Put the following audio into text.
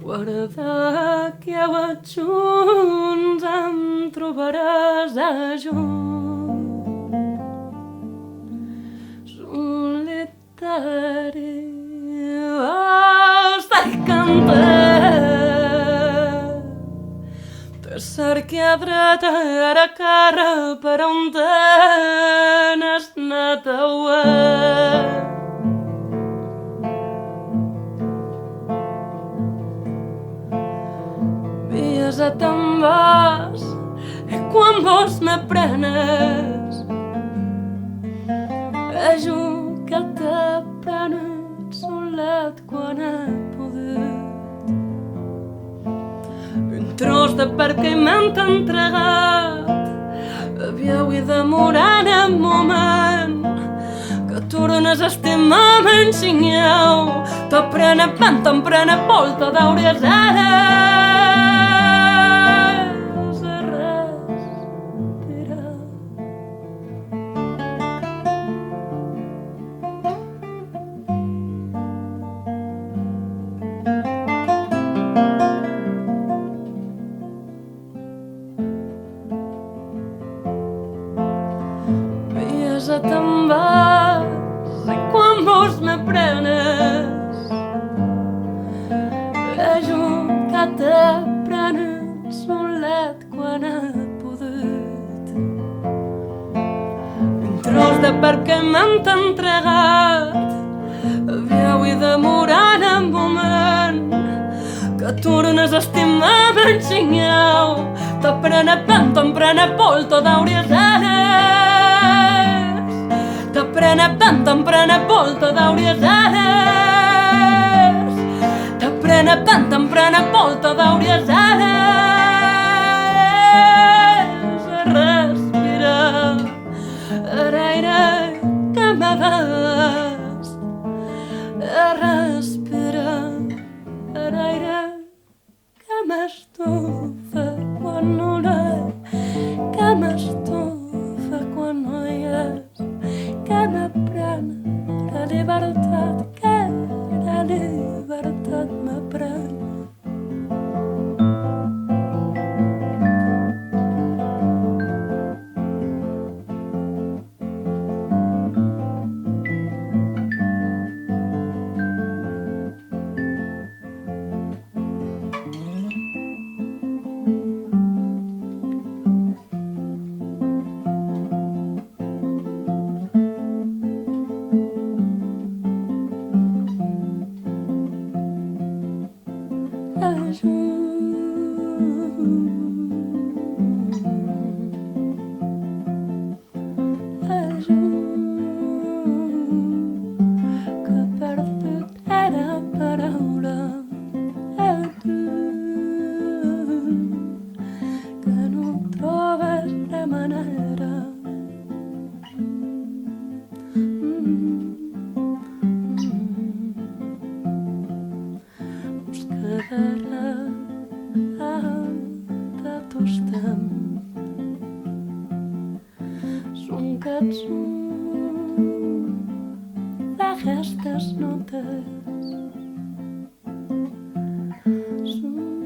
Guarda que a junts em trobaràs a junts. Solitari estai cantant. Te cerqui a dreta ara cara per on t'has anat a uer. Vies te'n vas i quan vols me prenes jo que t'he prenut solet quan he pogut. Un tros de per que m'han entregat aviau i demorar en el moment que tornes a estimar m'ensenyeu. Te prene vent, te'n prene volta d'àuries eres. Te'n vas i quan vols me prenes jo que t'he prenut solet quan he pogut. Un tros de per què m'han entregat aviau i demorar en el moment que tornes a estimar m'ensenyeu. Te prene vent, te'n prene volta d'àuries eres. Te prene vent, te'n prene volta d'àuries eres. Te prene vent, te'n prene volta d'àuries eres. Respira l'aire que me des. Respira l'aire que m'estufa quan no l'he, que m'estufa quan no hi és, que m'aprèn la llibertat, que la llibertat m'aprèn. Que perdut era paraula que no trobes la manera buscar-la de tots temps. Són cançons d'aquestes notes solitàries.